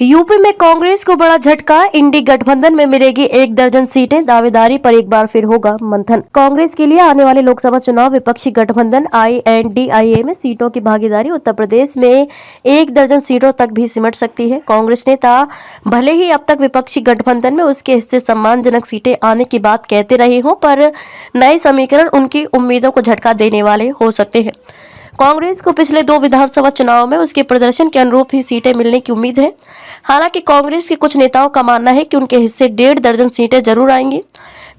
UP में कांग्रेस को बड़ा झटका। इंडी गठबंधन में मिलेगी 1 दर्जन सीटें, दावेदारी पर एक बार फिर होगा मंथन। कांग्रेस के लिए आने वाले लोकसभा चुनाव विपक्षी गठबंधन INDIA में सीटों की भागीदारी उत्तर प्रदेश में 1 दर्जन सीटों तक भी सिमट सकती है। कांग्रेस नेता भले ही अब तक विपक्षी गठबंधन में उसके हिस्से सम्मानजनक सीटें आने की बात कहते रहे हों, पर नए समीकरण उनकी उम्मीदों को झटका देने वाले हो सकते हैं। कांग्रेस को पिछले 2 विधानसभा चुनाव में उसके प्रदर्शन के अनुरूप ही सीटें मिलने की उम्मीद है। हालांकि कांग्रेस के कुछ नेताओं का मानना है कि उनके हिस्से 1.5 दर्जन सीटें जरूर आएंगी।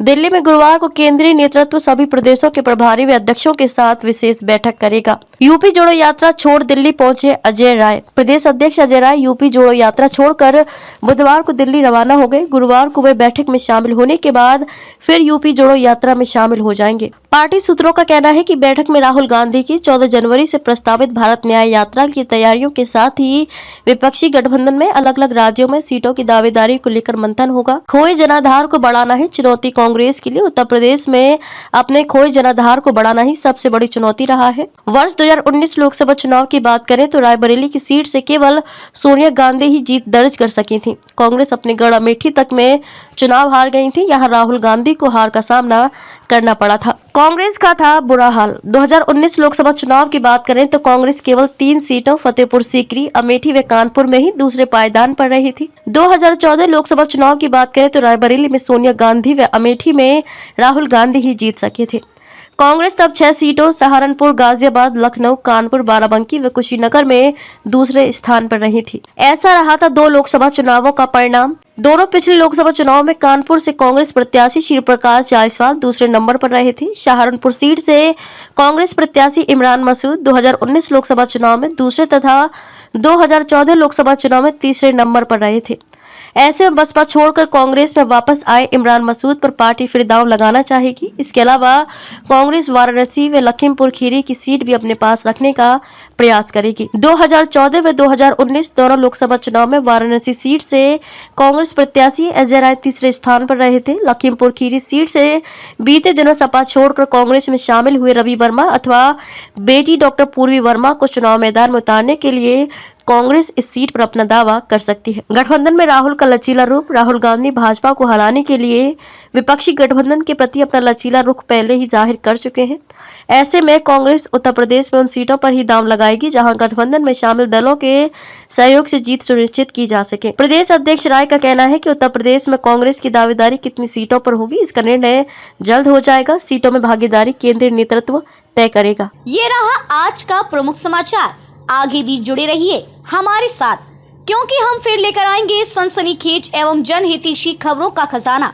दिल्ली में गुरुवार को केंद्रीय नेतृत्व सभी प्रदेशों के प्रभारी व अध्यक्षों के साथ विशेष बैठक करेगा। यूपी जोड़ो यात्रा छोड़ दिल्ली पहुंचे अजय राय। प्रदेश अध्यक्ष अजय राय यूपी जोड़ो यात्रा छोड़कर बुधवार को दिल्ली रवाना हो गए। गुरुवार को वे बैठक में शामिल होने के बाद फिर यूपी जोड़ो यात्रा में शामिल हो जाएंगे। पार्टी सूत्रों का कहना है कि बैठक में राहुल गांधी की 14 जनवरी से प्रस्तावित भारत न्याय यात्रा की तैयारियों के साथ ही विपक्षी गठबंधन में अलग-अलग राज्यों में सीटों की दावेदारी को लेकर मंथन होगा। खोए जनाधार को बढ़ाना है चुनौती। कांग्रेस के लिए उत्तर प्रदेश में अपने खोए जनाधार को बढ़ाना ही सबसे बड़ी चुनौती रहा है। वर्ष 2019 लोकसभा चुनाव की बात करें तो रायबरेली की सीट से केवल सोनिया गांधी ही जीत दर्ज कर सकी थी। कांग्रेस अपने गढ़ अमेठी तक में चुनाव हार गई थी। यहाँ राहुल गांधी को हार का सामना करना पड़ा था। कांग्रेस का था बुरा हाल। 2019 लोकसभा चुनाव की बात करें तो कांग्रेस केवल 3 सीटों फतेहपुर सीकरी, अमेठी व कानपुर में ही दूसरे पायदान पर रही थी। 2014 लोकसभा चुनाव की बात करें तो रायबरेली में सोनिया गांधी व अमेठी में राहुल गांधी ही जीत सके थे। कांग्रेस तब 6 सीटों सहारनपुर, गाजियाबाद, लखनऊ, कानपुर, बाराबंकी व कुशीनगर में दूसरे स्थान पर रही थी। ऐसा रहा था 2 लोकसभा चुनावों का परिणाम। दोनों पिछले लोकसभा चुनाव में कानपुर से कांग्रेस प्रत्याशी श्री प्रकाश जायसवाल दूसरे नंबर पर रहे थे। सहारनपुर सीट से कांग्रेस प्रत्याशी इमरान मसूद 2019 लोकसभा चुनाव में दूसरे तथा 2014 लोकसभा चुनाव में तीसरे नंबर पर रहे थे। ऐसे में बसपा छोड़कर कांग्रेस में वापस आए इमरान मसूद पर पार्टी फिर दांव लगाना चाहेगी। इसके अलावा कांग्रेस वाराणसी व लखीमपुर खीरी की सीट भी अपने पास रखने का प्रयास करेगी। 2014 व 2019 दोनों लोकसभा चुनाव में वाराणसी सीट से कांग्रेस प्रत्याशी अजय राय तीसरे स्थान पर रहे थे। लखीमपुर खीरी सीट से बीते दिनों सपा छोड़कर कांग्रेस में शामिल हुए रवि वर्मा अथवा बेटी डॉक्टर पूर्वी वर्मा को चुनाव मैदान में उतारने के लिए कांग्रेस इस सीट पर अपना दावा कर सकती है। गठबंधन में राहुल का लचीला रुख। राहुल गांधी भाजपा को हराने के लिए विपक्षी गठबंधन के प्रति अपना लचीला रुख पहले ही जाहिर कर चुके हैं। ऐसे में कांग्रेस उत्तर प्रदेश में उन सीटों पर ही दांव लगाएगी जहां गठबंधन में शामिल दलों के सहयोग से जीत सुनिश्चित की जा सके। प्रदेश अध्यक्ष राय का कहना है कि उत्तर प्रदेश में कांग्रेस की दावेदारी कितनी सीटों पर होगी, इसका निर्णय जल्द हो जाएगा। सीटों में भागीदारी केंद्रीय नेतृत्व तय करेगा। ये रहा आज का प्रमुख समाचार। आगे भी जुड़े रहिए हमारे साथ, क्योंकि हम फिर लेकर आएंगे सनसनीखेज एवं जनहितैषी खबरों का खजाना।